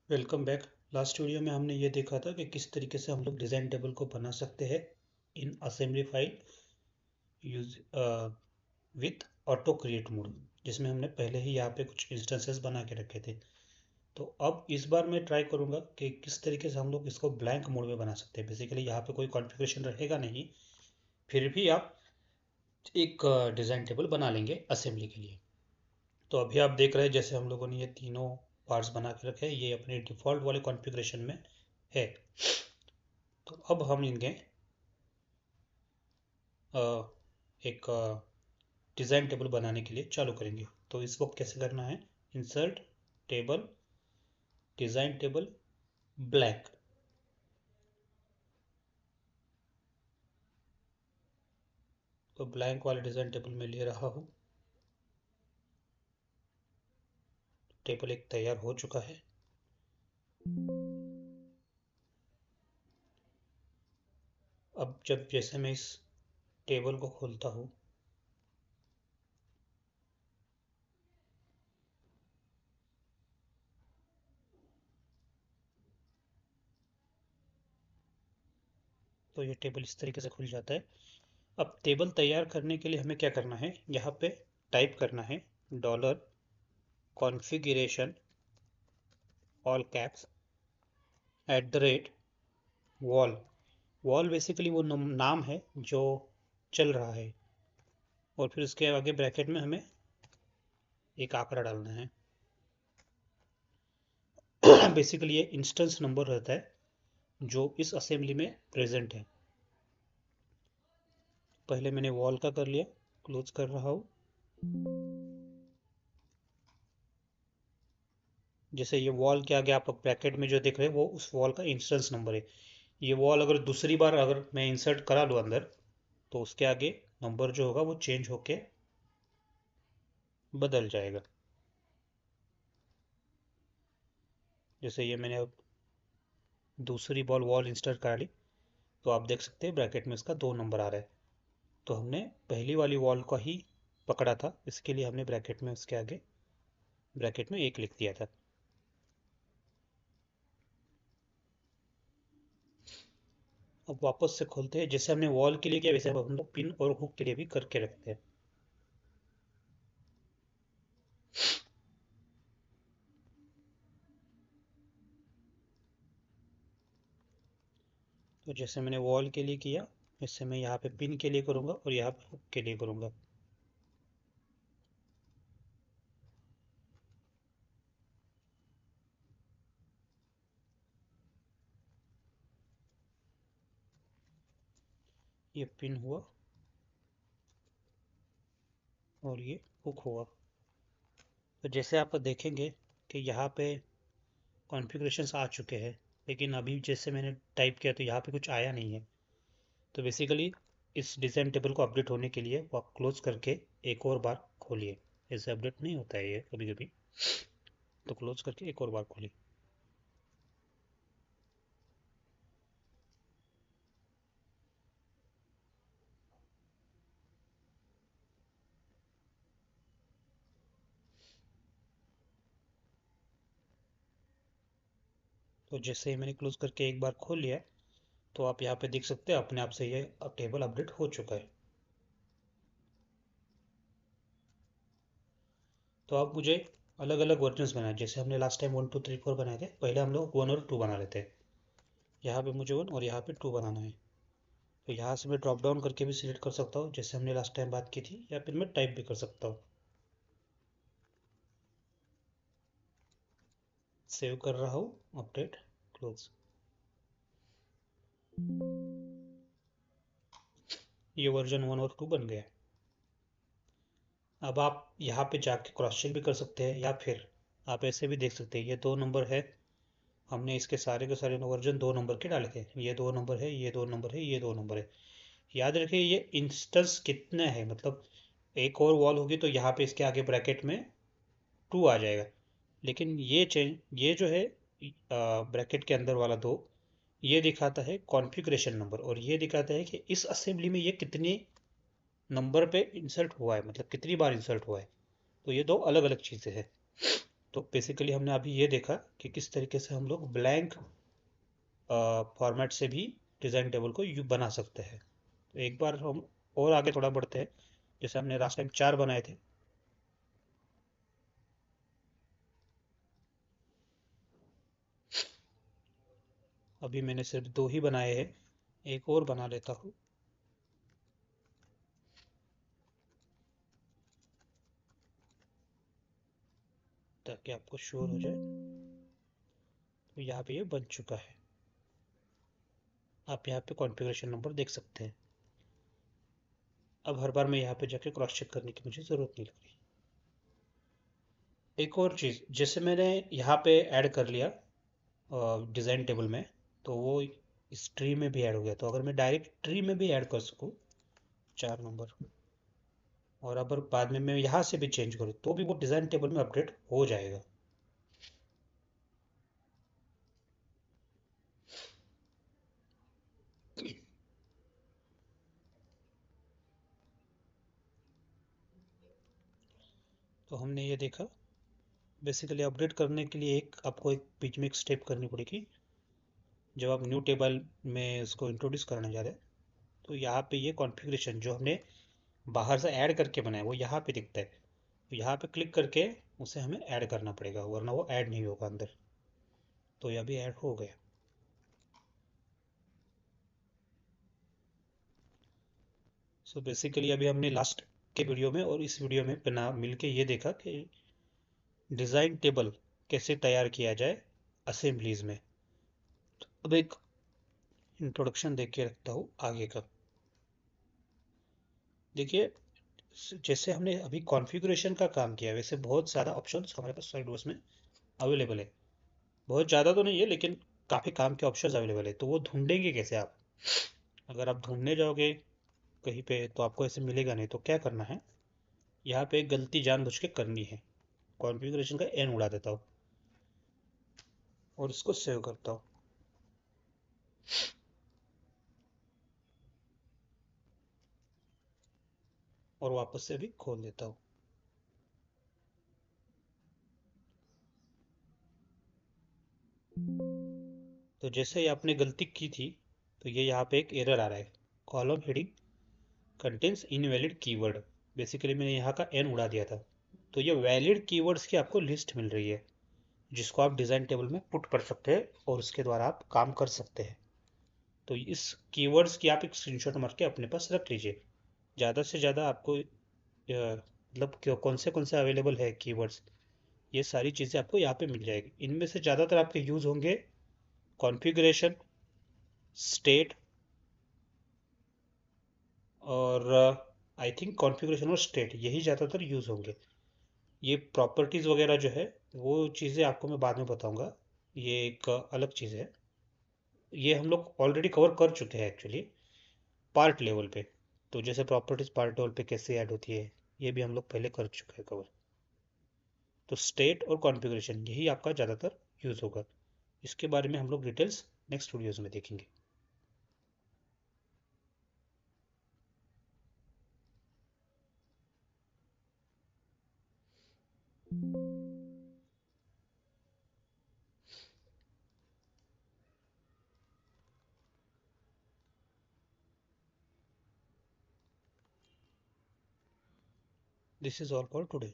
Welcome back. Last video में हमने ये देखा था कि किस तरीके से हम लोग डिज़ाइन टेबल को बना सकते हैं इन assembly file use with auto create mode, जिसमें हमने पहले ही यहाँ पे कुछ इंस्टेंसेस बना के रखे थे। तो अब इस बार मैं ट्राई करूँगा कि किस तरीके से हम लोग इसको ब्लैंक मोड में बना सकते हैं। बेसिकली यहाँ पे कोई कॉन्फ़िगरेशन रहेगा नहीं, फिर भी आप एक डिज़ाइन टेबल बना लेंगे असेंबली के लिए। तो अभी आप देख रहे हैं जैसे हम लोगों ने ये तीनों पार्ट्स बना के रखे हैं, ये अपने डिफ़ॉल्ट वाले कॉन्फ़िगरेशन में है। तो अब हम इनके एक डिज़ाइन टेबल बनाने के लिए चालू करेंगे। तो इस वक्त कैसे करना है, insert table, design table, blank. तो ब्लैंक वाले डिज़ाइन टेबल में ले रहा हूँ। टेबल एक तैयार हो चुका है। अब जब जैसे मैं इस टेबल को खोलता हूँ तो ये टेबल इस तरीके से खुल जाता है। अब टेबल तैयार करने के लिए हमें क्या करना है, यहाँ पे टाइप करना है dollar configuration all caps @ wall. Wall basically वो नाम है जो चल रहा है, और फिर उसके आगे ब्रैकेट में हमें एक आंकड़ा डालना है। बेसिकली ये इंस्टेंस नंबर रहता है जो इस असेंबली में प्रेजेंट है। पहले मैंने वॉल का कर लिया, क्लोज कर रहा हूँ। जैसे ये वॉल के आगे आप ब्रैकेट में जो देख रहे हैं वो उस वॉल का इंस्टेंस नंबर है। ये वॉल अगर दूसरी बार अगर मैं इंसर्ट करा लूँ अंदर, तो उसके आगे नंबर जो होगा वो चेंज होके बदल जाएगा। जैसे ये मैंने अब दूसरी वॉल इंसर्ट करा ली, तो आप देख सकते हैं ब्रैकेट में इसका 2 नंबर आ रहा है। तो हमने पहली वाली वॉल को ही पकड़ा था, इसके लिए हमने ब्रैकेट में उसके आगे ब्रैकेट में 1 लिख दिया था। अब वापस से खोलते हैं, जैसे हमने वॉल के लिए किया वैसे अब हम लोग पिन और हुक के लिए भी करके रखते हैं। तो जैसे मैंने वॉल के लिए किया, वैसे मैं यहाँ पे पिन के लिए करूँगा और यहाँ पे हुक के लिए करूँगा। ये पिन हुआ और ये हुक हुआ। तो जैसे आप देखेंगे कि यहाँ पे कॉन्फ़िगरेशंस आ चुके हैं, लेकिन अभी जैसे मैंने टाइप किया तो यहाँ पे कुछ आया नहीं है। तो बेसिकली इस डिज़ाइन टेबल को अपडेट होने के लिए वो आप क्लोज करके एक और बार खोलिए। ऐसे अपडेट नहीं होता है ये कभी कभी, तो क्लोज करके एक और बार खोलिए। तो जैसे ही मैंने क्लोज करके एक बार खोल लिया, तो आप यहाँ पे देख सकते हैं अपने आप से ये टेबल अपडेट हो चुका है। तो अब मुझे अलग अलग वर्जन्स बनाए, जैसे हमने लास्ट टाइम 1 2 3 4 बनाए थे, पहले हम लोग 1 और 2 बना लेते हैं। यहाँ पे मुझे 1 और यहाँ पे 2 बनाना है। तो यहाँ से मैं ड्रॉप डाउन करके भी सिलेक्ट कर सकता हूँ, जैसे हमने लास्ट टाइम बात की थी, या फिर मैं टाइप भी कर सकता हूँ। सेव कर रहा हूँ, अपडेट, क्लोज। ये वर्जन 1 और 2 बन गया। अब आप यहाँ पे जाके क्रॉस चेक भी कर सकते हैं, या फिर आप ऐसे भी देख सकते हैं ये 2 नंबर है। हमने इसके सारे के सारे वर्जन 2 नंबर के डाले थे। ये 2 नंबर है, ये 2 नंबर है, ये 2 नंबर है। याद रखिए ये इंस्टेंस कितने हैं, मतलब एक और वॉल होगी तो यहाँ पे इसके आगे ब्रैकेट में 2 आ जाएगा। लेकिन ये चेंज, ये जो है ब्रैकेट के अंदर वाला 2, ये दिखाता है कॉन्फ़िगरेशन नंबर, और ये दिखाता है कि इस असेंबली में ये कितनी नंबर पे इंसर्ट हुआ है, मतलब कितनी बार इंसर्ट हुआ है। तो ये 2 अलग अलग चीज़ें हैं। तो बेसिकली हमने अभी ये देखा कि किस तरीके से हम लोग ब्लैंक फॉर्मेट से भी डिज़ाइन टेबल को बना सकते हैं। तो एक बार हम और आगे थोड़ा बढ़ते हैं। जैसे हमने लास्ट टाइम 4 बनाए थे, अभी मैंने सिर्फ 2 ही बनाए हैं। एक और बना लेता हूँ ताकि आपको श्योर हो जाए। तो यहाँ पे ये बन चुका है। आप यहाँ पे कॉन्फ़िगरेशन नंबर देख सकते हैं। अब हर बार मैं यहाँ पे जाके क्रॉस चेक करने की मुझे ज़रूरत नहीं लग रही। एक और चीज़, जैसे मैंने यहाँ पे ऐड कर लिया डिज़ाइन टेबल में, तो वो इस ट्री में भी ऐड हो गया। तो अगर मैं डायरेक्ट ट्री में भी ऐड कर सकूँ 4 नंबर, और अगर बाद में मैं यहाँ से भी चेंज करूँ तो भी वो डिज़ाइन टेबल में अपडेट हो जाएगा। तो हमने ये देखा, बेसिकली अपडेट करने के लिए आपको एक बीच में एक स्टेप करनी पड़ेगी। जब आप न्यू टेबल में उसको इंट्रोड्यूस करने जा रहे हैं, तो यहाँ पे ये कॉन्फ़िगरेशन जो हमने बाहर से ऐड करके बनाया वो यहाँ पे दिखता है। तो यहाँ पे क्लिक करके उसे हमें ऐड करना पड़ेगा, वरना वो ऐड नहीं होगा अंदर। तो यह भी ऐड हो गया। सो बेसिकली अभी हमने लास्ट के वीडियो में और इस वीडियो में बना मिलके ये देखा कि डिज़ाइन टेबल कैसे तैयार किया जाए असेंबलीज में। अब एक इंट्रोडक्शन देख के रखता हूँ आगे का। देखिए, जैसे हमने अभी कॉन्फ़िगरेशन का काम किया, वैसे बहुत सारा ऑप्शंस हमारे पास सॉलिडवर्क्स में अवेलेबल है। बहुत ज़्यादा तो नहीं है, लेकिन काफ़ी काम के ऑप्शंस अवेलेबल है। तो वो ढूंढेंगे कैसे आप? अगर आप ढूंढने जाओगे कहीं पे तो आपको ऐसे मिलेगा नहीं। तो क्या करना है, यहाँ पे एक गलती जानबूझ के करनी है। कॉन्फ़िगरेशन का एन उड़ा देता हूँ और इसको सेव करता हूँ, और वापस से भी खोल देता हूँ। तो जैसे ही आपने गलती की थी, तो ये यहाँ पे एक एरर आ रहा है, column heading contains invalid keyword. Basically मैंने यहाँ का एन उड़ा दिया था। तो ये वैलिड कीवर्ड्स की आपको लिस्ट मिल रही है, जिसको आप डिज़ाइन टेबल में पुट कर सकते हैं और उसके द्वारा आप काम कर सकते हैं। तो इस कीवर्ड्स की आप एक स्क्रीनशॉट मार के अपने पास रख लीजिए। ज़्यादा से ज़्यादा आपको मतलब कौन से अवेलेबल है कीवर्ड्स, ये सारी चीज़ें आपको यहाँ पे मिल जाएगी। इनमें से ज़्यादातर आपके यूज़ होंगे कॉन्फ़िगरेशन, स्टेट, और आई थिंक कॉन्फ़िगरेशन और स्टेट यही ज़्यादातर यूज़ होंगे। ये प्रॉपर्टीज़ वगैरह जो है वो चीज़ें आपको मैं बाद में बताऊंगा, ये एक अलग चीज़ है। ये हम लोग ऑलरेडी कवर कर चुके हैं एक्चुअली पार्ट लेवल पे। तो जैसे प्रॉपर्टीज़ पार्ट लेवल पे कैसे ऐड होती है, ये भी हम लोग पहले कर चुके हैं कवर। तो स्टेट और कॉन्फ़िगरेशन यही आपका ज़्यादातर यूज़ होगा। इसके बारे में हम लोग डिटेल्स नेक्स्ट वीडियोज़ में देखेंगे। This is all for today.